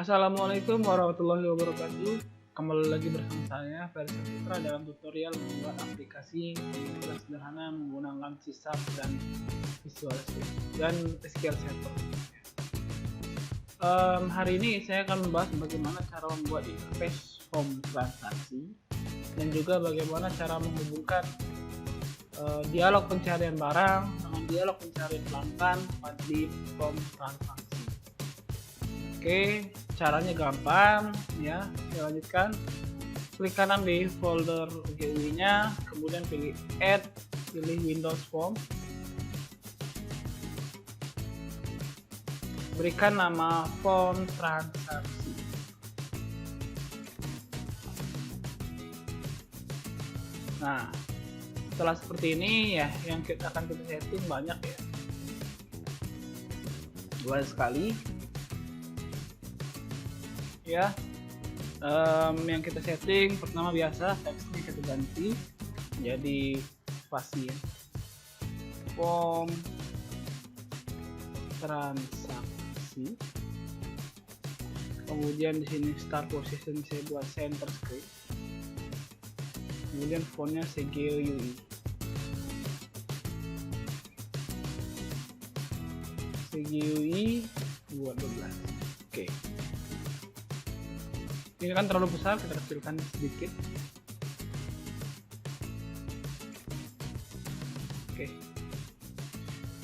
Assalamualaikum warahmatullahi wabarakatuh. Kembali lagi bersama saya Ferry Saputra dalam tutorial membuat aplikasi yang sederhana menggunakan C# dan Visual Studio dan SQL Server. Hari ini saya akan membahas bagaimana cara membuat interface form transaksi dan juga bagaimana cara menghubungkan dialog pencarian barang dengan dialog pencarian pelanggan di form transaksi. Oke, caranya gampang ya. Saya lanjutkan. Klik kanan di folder GUI-nya, kemudian pilih Add, pilih Windows Form. Berikan nama form transaksi. Nah, setelah seperti ini ya, yang akan kita setting banyak ya. Banyak sekali. Ya, yang kita setting pertama biasa teksnya kita ganti jadi spasi ya. Form transaksi. Kemudian di sini start position saya buat center screen. Kemudian fontnya CGUI. CGUI 12. Oke. Ini kan terlalu besar, kita kecilkan sedikit. Oke.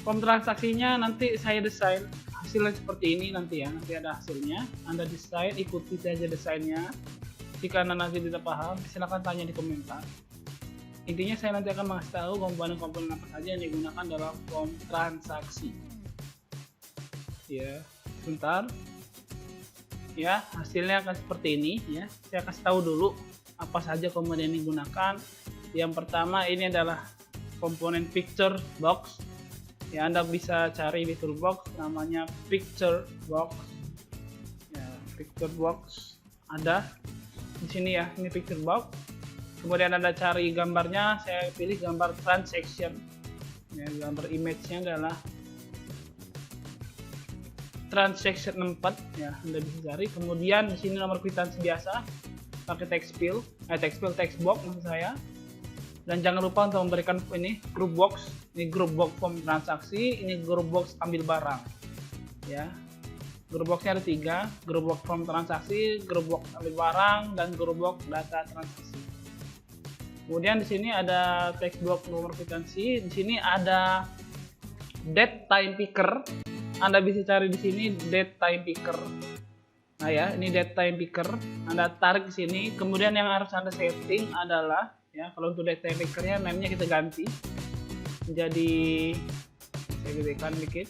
Form transaksinya nanti saya desain hasilnya seperti ini nanti ya. Nanti ada hasilnya. Anda desain, ikuti saja desainnya. Jika Anda nanti tidak paham, silakan tanya di komentar. Intinya saya nanti akan mengasih tahu komponen-komponen apa saja yang digunakan dalam form transaksi. Ya, sebentar. Ya, hasilnya akan seperti ini ya. Saya kasih tahu dulu apa saja komponen yang digunakan. Yang pertama ini adalah komponen picture box. Ya, Anda bisa cari di toolbox namanya picture box. Ya, picture box ada di sini ya. Ini picture box. Kemudian Anda cari gambarnya, saya pilih gambar transaction. Ya, gambar image-nya adalah transaction 4 ya, Anda bisa cari. Kemudian di sini nomor kwitansi biasa pakai text box maksud saya. Dan jangan lupa untuk memberikan ini group box. Ini group box form transaksi, ini group box ambil barang. Ya. Group boxnya ada 3, group box form transaksi, group box ambil barang, dan group box data transaksi. Kemudian di sini ada text box nomor kwitansi, di sini ada date time picker. Anda bisa cari di sini date time picker. Nah ya, ini date time picker. Anda tarik di sini. Kemudian yang harus Anda setting adalah ya, kalau untuk date time pickernya name-nya kita ganti. Jadi saya gedekan dikit.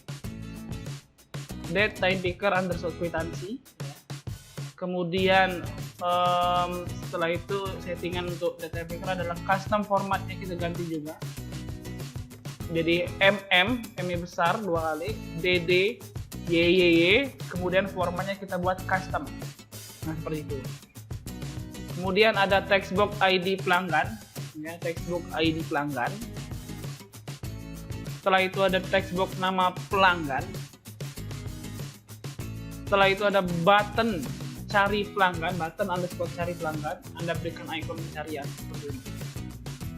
Date time picker underscore kwitansi. Kemudian setelah itu settingan untuk date time picker adalah custom formatnya kita ganti juga. Jadi M-nya besar 2 kali, DD, YYY, kemudian formatnya kita buat custom. Nah, seperti itu. Kemudian ada textbox ID pelanggan, ya, textbox ID pelanggan. Setelah itu ada textbox nama pelanggan. Setelah itu ada button cari pelanggan, button underscore cari pelanggan. Anda berikan icon pencarian seperti ini.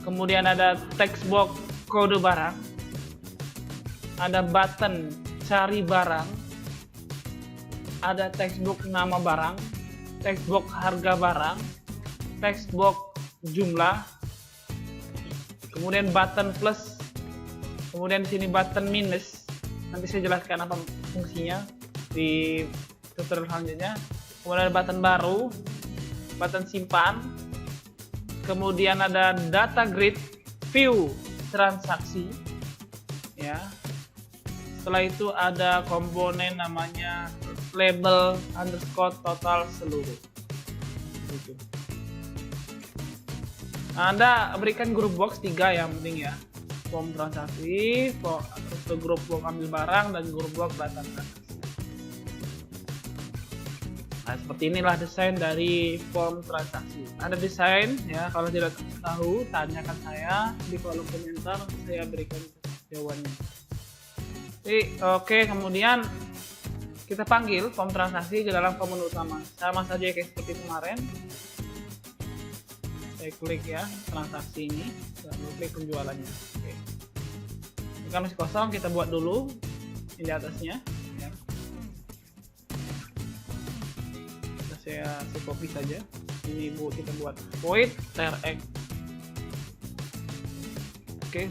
Kemudian ada textbox kode barang, ada button cari barang, ada textbox nama barang, textbox harga barang, textbox jumlah, kemudian button plus, kemudian di sini button minus. Nanti saya jelaskan apa fungsinya di tutorial selanjutnya. Kemudian ada button baru, button simpan, kemudian ada data grid view transaksi ya. Setelah itu ada komponen namanya label underscore total seluruh. Gitu. Nah, Anda berikan grup box 3 yang penting ya. Form transaksi, terus ke grup box ambil barang, dan grup box data transaksi. Nah, seperti inilah desain dari form transaksi. Anda desain ya, kalau tidak tahu tanyakan saya di kolom komentar, saya berikan jawabannya. Oke, kemudian kita panggil form transaksi ke dalam form menu utama. Sama saja kayak seperti kemarin. Saya klik ya transaksi ini, lalu klik penjualannya. Oke. Ini kan masih kosong, kita buat dulu ini di atasnya. Ya. Saya copy saja. Ini kita buat void trx. Oke.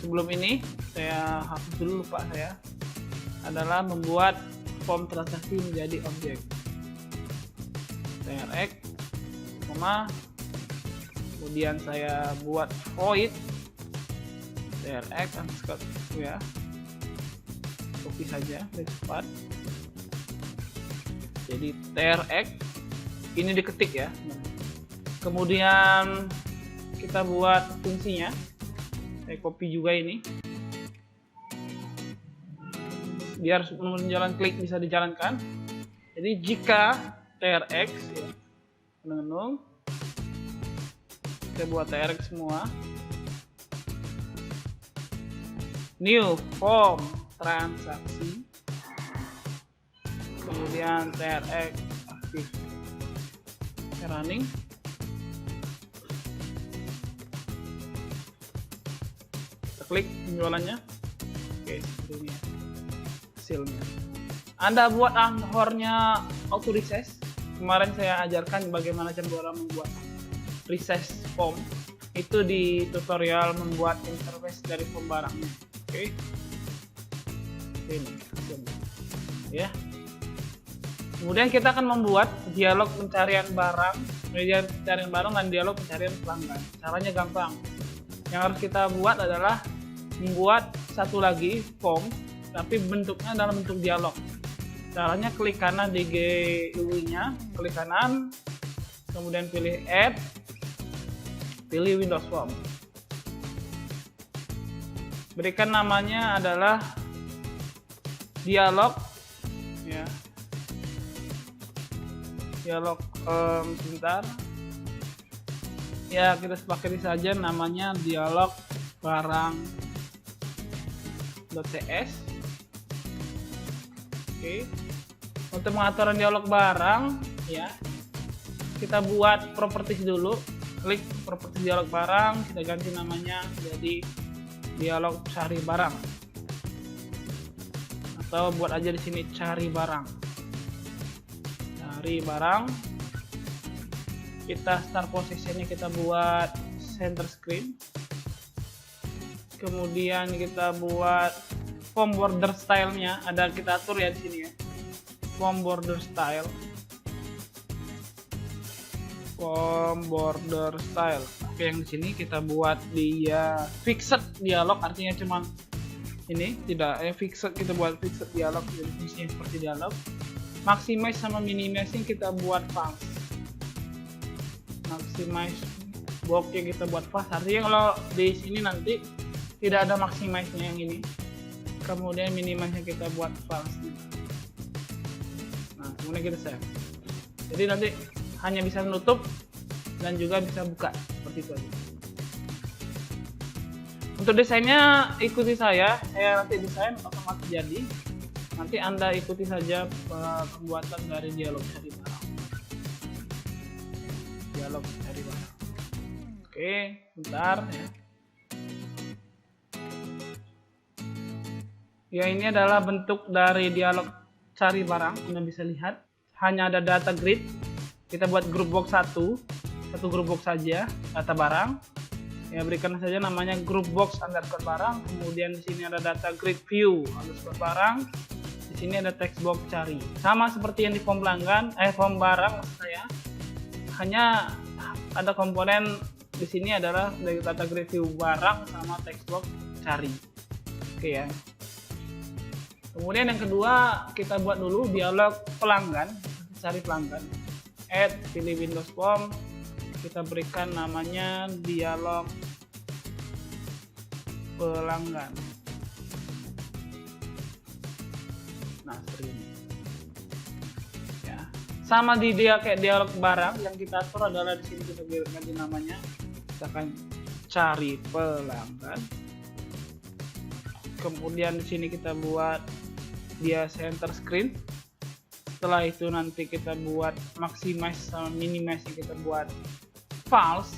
Sebelum ini saya hapus dulu, lupa saya adalah membuat form transaksi menjadi objek. Trx, kemudian saya buat void trx underscore ya, copy saja dari cepat. Jadi trx ini diketik ya. Kemudian kita buat fungsinya. Saya copy juga ini. Biar jalan klik bisa dijalankan. Jadi jika trx ya, menung, kita buat trx semua. New form transaksi. Kemudian trx aktif. Running. Kita klik penjualannya. Oke, seperti ini ya hasilnya. Anda buat anchornya auto recess. Kemarin saya ajarkan bagaimana cara membuat recess form itu di tutorial membuat interface dari form barangnya. Oke. Ini ya. Kemudian kita akan membuat dialog pencarian barang, dan dialog pencarian pelanggan. Caranya gampang. Yang harus kita buat adalah membuat satu lagi form, tapi bentuknya dalam bentuk dialog. Caranya klik kanan di GUI-nya, klik kanan, kemudian pilih Add, pilih Windows Form. Berikan namanya adalah dialog, ya. Dialog sebentar. Ya, kita sepakati saja namanya dialog barang.cs. Oke. Untuk pengaturan dialog barang, ya, kita buat properties dulu. Klik properties dialog barang, kita ganti namanya jadi dialog cari barang. Atau buat aja di sini cari barang. Cari barang. Kita start positionnya kita buat center screen. Kemudian kita buat form border style-nya, ada kita atur ya di sini ya. Form border style. Form border style. Oke, yang di sini kita buat dia fixed dialog, artinya cuman ini, tidak fixed, kita buat fixed dialog, jadi fungsinya seperti dialog. Maximize sama minimize kita buat fast. Maximize boxnya kita buat fast, artinya kalau di sini nanti tidak ada maximize-nya yang ini. Kemudian minimize-nya kita buat fast. Nah, kemudian kita save. Jadi nanti hanya bisa menutup dan juga bisa buka, seperti itu aja. Untuk desainnya ikuti saya nanti desain otomatis jadi. Nanti Anda ikuti saja pembuatan dari dialog cari barang. Dialog cari barang. Oke, bentar ya. Ya, ini adalah bentuk dari dialog cari barang. Anda bisa lihat, hanya ada data grid. Kita buat group box satu group box saja, data barang. Ya, berikan saja namanya group box underscore barang. Kemudian di sini ada data grid view underscore barang. Di sini ada text box cari. Sama seperti yang di form pelanggan, form barang maksud saya. Hanya ada komponen di sini adalah dari data grid view barang sama text box cari. Oke ya. Kemudian yang kedua kita buat dulu dialog pelanggan, cari pelanggan. Add, pilih Windows Form, kita berikan namanya dialog pelanggan. Nah, seperti ini. Ya. Sama di dia kayak dialog barang, yang kita atur adalah di sini kita ganti namanya. Kita akan cari pelanggan. Kemudian di sini kita buat dia center screen. Setelah itu nanti kita buat maximize sama minimize, kita buat false.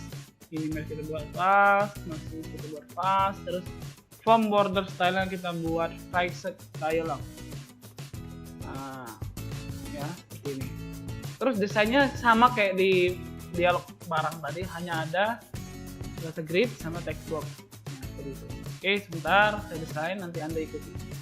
Minimize kita buat false, maximize kita buat false. Terus form border style kita buat fixed dialog. Nah, ya seperti ini. Terus desainnya sama kayak di dialog barang tadi, hanya ada data grid sama text box. Nah, seperti itu. Oke, sebentar saya desain, nanti Anda ikuti.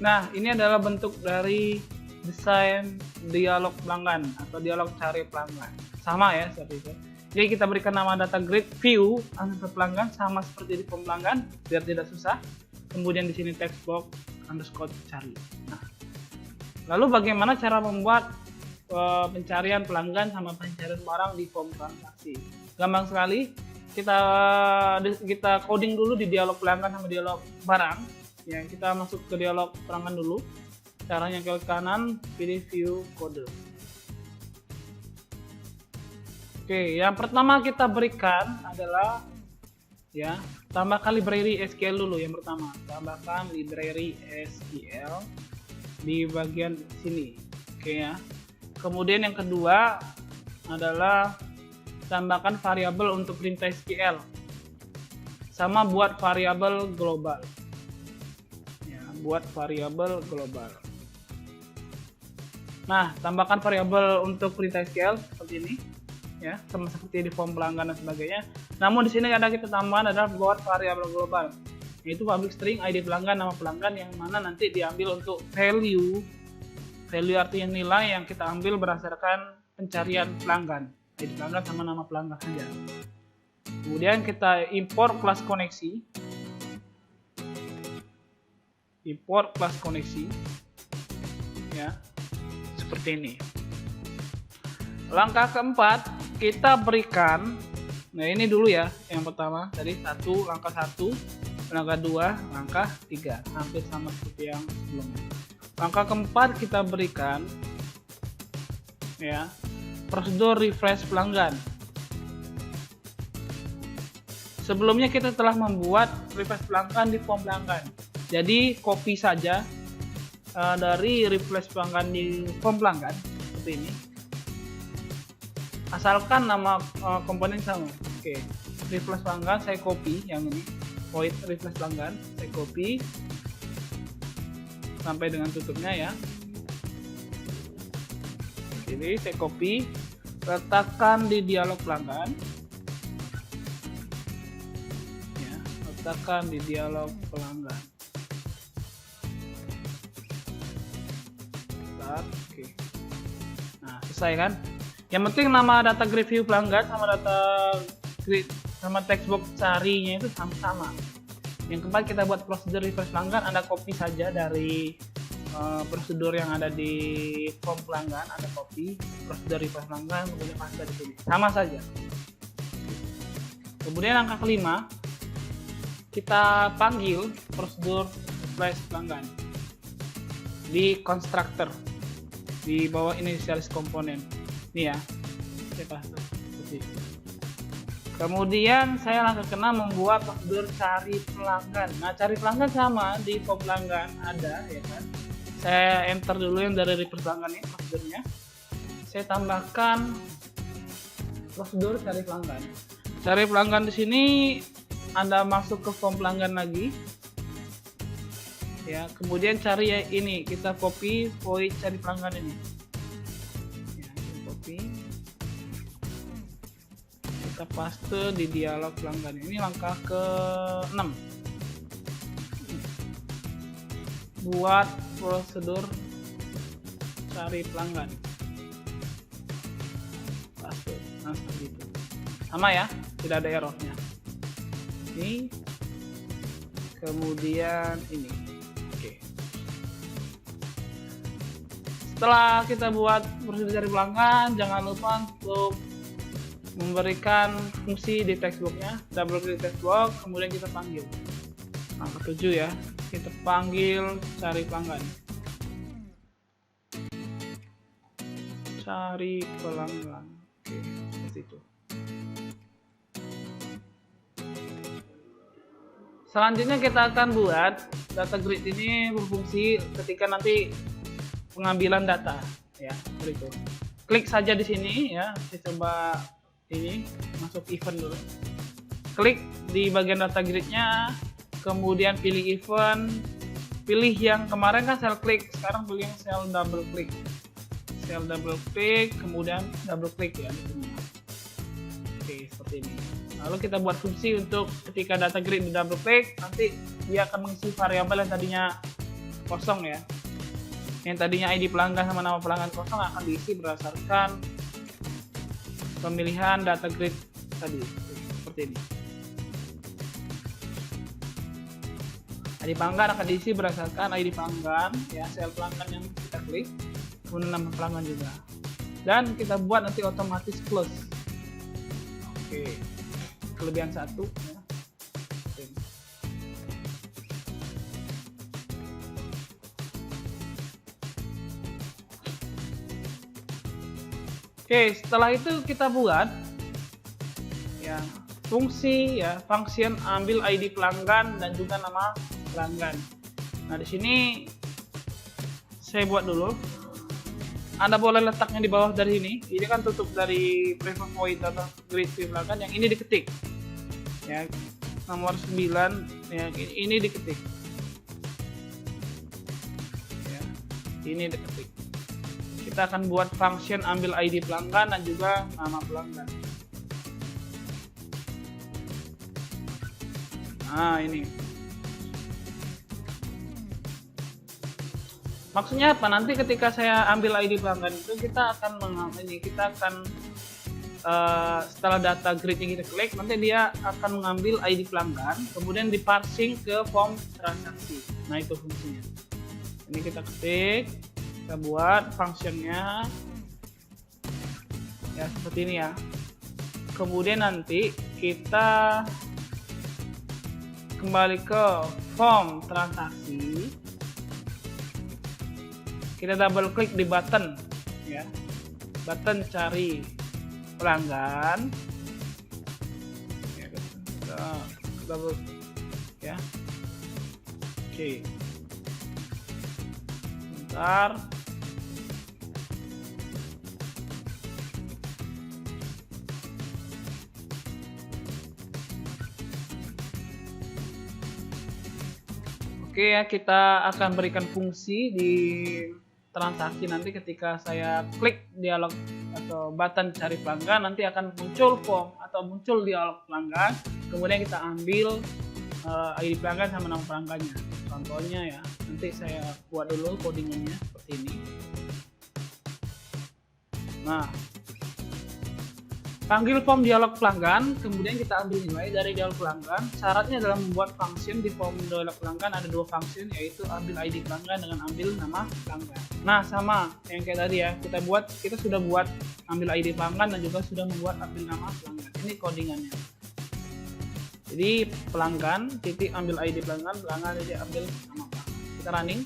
Nah, ini adalah bentuk dari desain dialog pelanggan atau dialog cari pelanggan. Sama ya seperti itu. Jadi kita berikan nama data grid view underscore pelanggan sama seperti di form pelanggan biar tidak susah. Kemudian di sini text box underscore cari. Nah, lalu bagaimana cara membuat pencarian pelanggan sama pencarian barang di form transaksi? Gampang sekali. Kita coding dulu di dialog pelanggan sama dialog barang. Ya, kita masuk ke dialog pelanggan dulu. Caranya ke kanan, pilih view kode. Oke, yang pertama kita berikan adalah ya, tambahkan library SQL dulu yang pertama. Tambahkan library SQL di bagian sini. Oke ya. Kemudian yang kedua adalah tambahkan variabel untuk perintah SQL. Sama buat variabel global. Ya, buat variabel global. Nah, tambahkan variabel untuk perintah SQL seperti ini. Ya, sama seperti di form pelanggan dan sebagainya. Namun di sini ada kita tambahan adalah buat variabel global, yaitu public string ID pelanggan, nama pelanggan yang mana nanti diambil untuk value. Value artinya nilai yang kita ambil berdasarkan pencarian pelanggan. ID pelanggan sama nama pelanggan saja. Kemudian kita import kelas koneksi. Import kelas koneksi. Ya. Seperti ini. Langkah keempat, kita berikan, nah ini dulu ya, yang pertama tadi langkah 1, langkah 2, langkah 3, hampir sama seperti yang sebelumnya. Langkah keempat kita berikan ya, prosedur refresh pelanggan. Sebelumnya kita telah membuat refresh pelanggan di form pelanggan. Jadi copy saja dari refresh pelanggan di form pelanggan seperti ini. Asalkan nama komponen sama. Oke, refresh pelanggan saya copy yang ini, void refresh pelanggan saya copy sampai dengan tutupnya ya. Jadi saya copy, letakkan di dialog pelanggan. Ya, letakkan di dialog pelanggan. Oke. Nah, selesai kan? Yang penting nama data grid view pelanggan sama data grid sama text box carinya itu sama-sama. Yang keempat kita buat prosedur refresh pelanggan, Anda copy saja dari prosedur yang ada di form pelanggan, Anda copy prosedur refresh pelanggan kemudian paste di sini. Sama saja. Kemudian langkah kelima, kita panggil prosedur refresh pelanggan di constructor di bawah initialize komponen. Ini ya, saya paste seperti itu. Kemudian saya langsung kena membuat prosedur cari pelanggan. Nah, cari pelanggan sama di form pelanggan ada ya kan. Saya enter dulu yang dari refresh pelanggan ini prosedurnya. Saya tambahkan prosedur cari pelanggan. Cari pelanggan di sini Anda masuk ke form pelanggan lagi. Ya, kemudian cari ya ini, kita copy void cari pelanggan ini. Kita paste di dialog pelanggan. Ini langkah ke-6. Buat prosedur cari pelanggan. Paste. Nah, seperti itu. Sama ya, tidak ada errornya. Ini. Kemudian ini. Oke. Setelah kita buat prosedur cari pelanggan, jangan lupa untuk memberikan fungsi di text box-nya, double klik text box, kemudian kita panggil. Langkah 7 ya, kita panggil cari pelanggan. Cari pelanggan. Oke, seperti itu. Selanjutnya kita akan buat data grid ini berfungsi ketika nanti pengambilan data ya, seperti itu. Klik saja di sini ya, saya coba ini masuk event dulu. Klik di bagian data grid-nya, kemudian pilih event, pilih yang kemarin kan sel klik, sekarang pilih yang sel double klik. Sel double klik, kemudian double klik ya. Oke, seperti ini. Lalu kita buat fungsi untuk ketika data grid di double klik, nanti dia akan mengisi variabel yang tadinya kosong ya. Yang tadinya ID pelanggan sama nama pelanggan kosong akan diisi berdasarkan pemilihan data grid tadi, seperti ini. ID pelanggan akan diisi berdasarkan ID pelanggan ya, sel pelanggan yang kita klik, kemudian nama pelanggan juga. Dan kita buat nanti otomatis close. Oke, kelebihan 1 ya. Oke, setelah itu kita buat ya fungsi ya, function ambil ID pelanggan dan juga nama pelanggan. Nah, di sini saya buat dulu. Anda boleh letaknya di bawah dari ini. Ini kan tutup dari private void atau grid pelanggan, yang ini diketik. Ya, nomor 9 ya, ini diketik. Ya, ini diketik. Kita akan buat function ambil ID pelanggan dan juga nama pelanggan. Nah, ini. Maksudnya apa? Nanti ketika saya ambil ID pelanggan itu kita akan setelah data grid yang kita klik, nanti dia akan mengambil ID pelanggan, kemudian diparsing ke form transaksi. Nah, itu fungsinya. Ini kita ketik, kita buat functionnya ya seperti ini ya. Kemudian nanti kita kembali ke form transaksi, kita double klik di button ya, button cari pelanggan ya, kita double ya. Oke, bentar. Oke ya, kita akan berikan fungsi di transaksi nanti ketika saya klik dialog atau button cari pelanggan, nanti akan muncul form atau muncul dialog pelanggan, kemudian kita ambil ID pelanggan sama nama pelanggannya. Contohnya ya, nanti saya buat dulu codingannya seperti ini. Nah, panggil form dialog pelanggan, kemudian kita ambil nilai dari dialog pelanggan. Syaratnya dalam membuat function di form dialog pelanggan ada dua function, yaitu ambil ID pelanggan dengan ambil nama pelanggan. Nah, sama yang kayak tadi ya, kita sudah buat ambil ID pelanggan dan juga sudah membuat ambil nama pelanggan. Ini codingannya. Jadi pelanggan titik ambil ID pelanggan, pelanggan jadi ambil nama pelanggan. Kita running.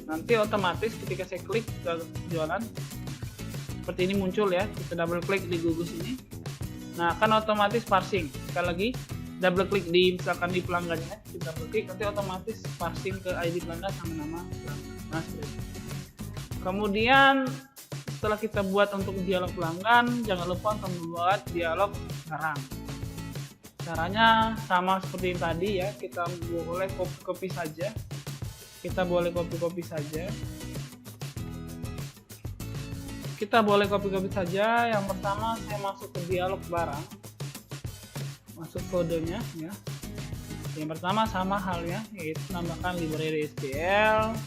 Nanti otomatis ketika saya klik ke jualan seperti ini muncul ya, kita double klik di gugus ini. Nah, akan otomatis parsing. Sekali lagi double klik di misalkan di pelanggannya, kita double klik nanti otomatis parsing ke ID pelanggan sama nama pelanggan. Nah, seperti itu. Kemudian setelah kita buat untuk dialog pelanggan, jangan lupa untuk membuat dialog barang. Caranya sama seperti tadi ya, kita boleh copy saja. Kita boleh copy saja. Yang pertama saya masuk ke dialog barang, masuk kodenya ya. Yang pertama sama halnya, yaitu nambahkan library SQL,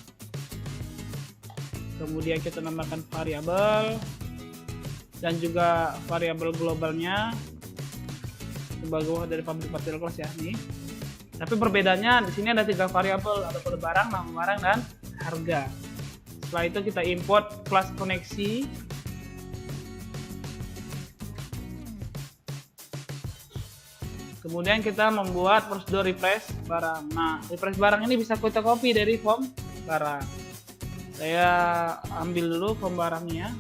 kemudian kita nambahkan variabel dan juga variabel globalnya sebagai dari public partial class ya nih. Tapi perbedaannya di sini ada 3 variabel, ada kode barang, nama barang, dan harga. Setelah itu kita import kelas koneksi. Kemudian kita membuat prosedur refresh barang. Nah, refresh barang ini bisa kita copy dari form barang. Saya ambil dulu form barangnya.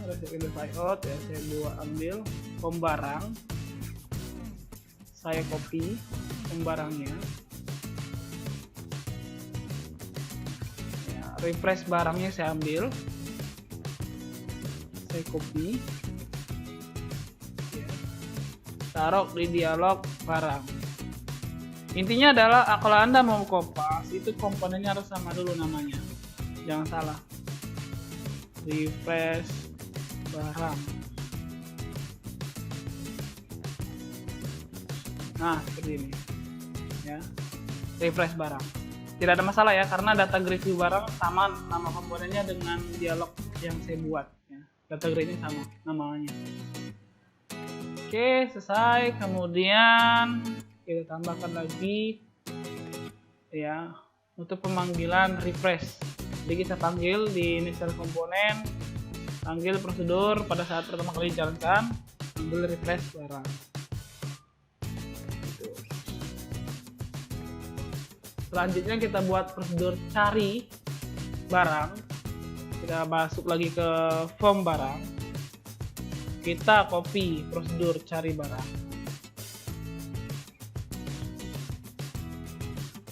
Ada layout ya, saya ambil form barang. saya copy barangnya. Ya, refresh barangnya saya ambil, saya copy, ya, taruh di dialog barang. Intinya adalah kalau Anda mau kopas itu komponennya harus sama dulu namanya, jangan salah. Refresh barang. Nah, seperti ini ya, refresh barang. Tidak ada masalah ya, karena data grid view barang sama nama komponennya dengan dialog yang saya buat ya. Data grid ini sama namanya. Oke, selesai. Kemudian kita tambahkan lagi ya untuk pemanggilan refresh. Jadi kita panggil di initial komponen, panggil prosedur pada saat pertama kali dijalankan, ambil refresh barang. Selanjutnya kita buat prosedur cari barang. Kita masuk lagi ke form barang. Kita copy prosedur cari barang.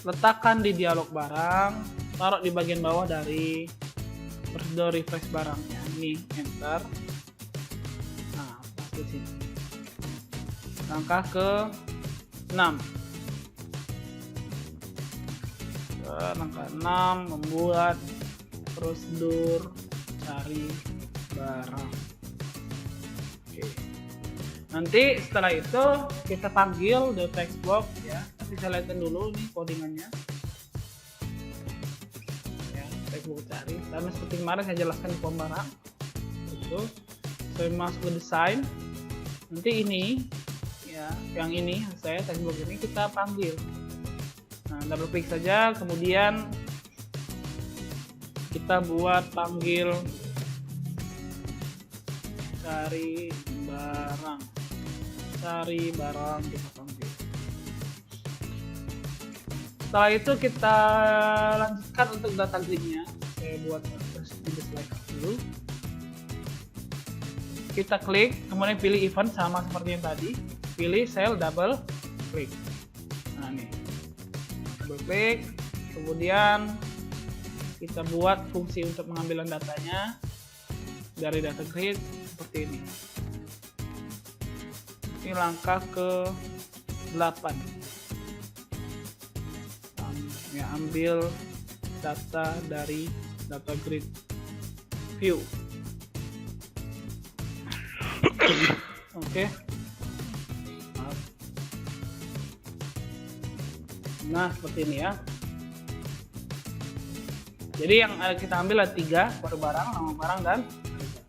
Letakkan di dialog barang, taruh di bagian bawah dari prosedur refresh barangnya. Ini enter. Nah, pas di sini. Langkah ke 6. Langkah 6, membuat prosedur cari barang. Oke. Nanti setelah itu kita panggil the text box ya. Nanti saya lihatkan dulu ini codingannya. Ya, text box cari. Sama seperti kemarin saya jelaskan di form barang. Itu saya masuk ke desain. Nanti ini ya, yang ini saya text box ini kita panggil. Nah, double klik saja, kemudian kita buat panggil cari barang. Cari barang kita panggil. Setelah itu kita lanjutkan untuk data gridnya. Saya buat di slide dulu. Kita klik, kemudian pilih event sama seperti yang tadi. Pilih cell, double klik. Nah, ini. Double klik, kemudian kita buat fungsi untuk pengambilan datanya dari data grid seperti ini. Ini langkah ke 8 ya, ambil data dari data grid view. Oke. Nah, seperti ini ya. Jadi yang kita ambil ada 3, kode barang, nama barang, dan harga.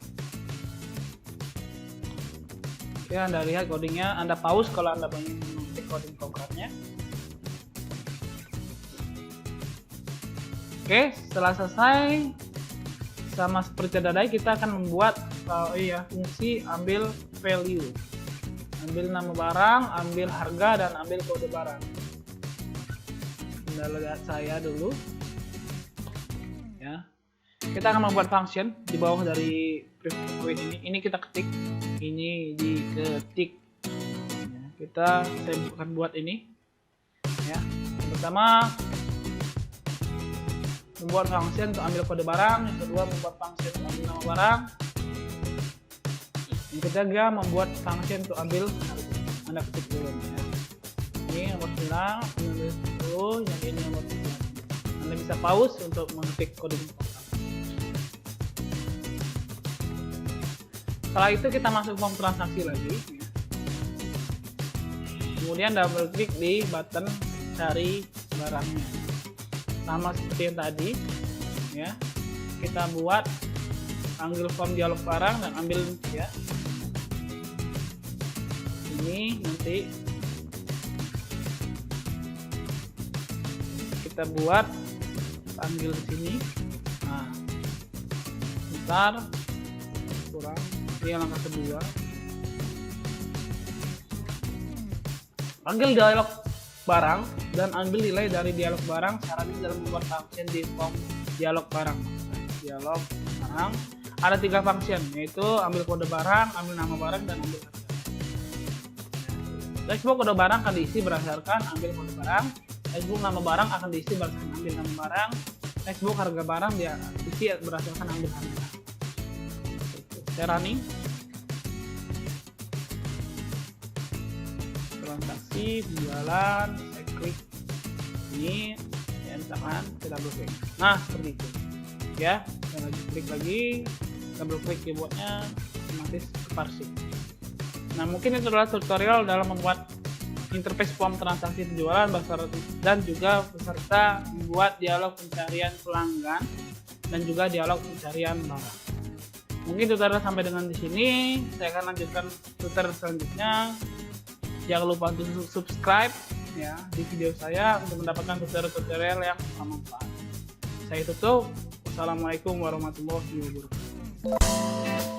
Oke, Anda lihat codingnya. Anda pause kalau Anda ingin mengetik coding programnya. Oke, setelah selesai, sama seperti tadi kita akan membuat fungsi ambil value. Ambil nama barang, ambil harga, dan ambil kode barang. Anda lihat saya dulu ya. Kita akan membuat function di bawah dari private ini kita ketik, ini diketik ya. Saya akan buat ini ya. Yang pertama membuat function untuk ambil kode barang, yang kedua membuat function untuk ambil nama barang, yang ketiga membuat function untuk ambil harga. Anda ketik dulu ya. Ini nomor 9, yang ini nomor 9. Anda bisa pause untuk mengetik kode. Setelah itu kita masuk form transaksi lagi. Kemudian double klik di button cari barangnya. Sama seperti yang tadi, ya. Kita buat panggil form dialog barang dan ambil ya. Ini nanti kita buat panggil di sini. Nah, bentar, kurang. Ini langkah kedua. Panggil dialog barang dan ambil nilai dari dialog barang. Caranya dalam membuat function di form dialog barang. Dialog barang ada 3 function, yaitu ambil kode barang, ambil nama barang, dan ambil harga. Textbox kode barang akan diisi berdasarkan ambil kode barang. Textbook nama barang akan diisi berdasarkan ambil nama barang. Textbook harga barang dia isi berdasarkan ambil harga. Saya running. Transaksi, penjualan, saya klik ini, ya misalkan saya double klik. Nah seperti itu, ya. Saya lagi klik lagi, double klik keyboardnya, otomatis keparsing. Nah mungkin itu adalah tutorial dalam membuat interface form transaksi penjualan dan juga beserta membuat dialog pencarian pelanggan dan juga dialog pencarian barang. Mungkin tutorial sampai dengan di sini. Saya akan lanjutkan tutorial selanjutnya. Jangan lupa untuk subscribe ya di video saya untuk mendapatkan tutorial-tutorial yang bermanfaat. Saya tutup. Wassalamualaikum warahmatullahi wabarakatuh.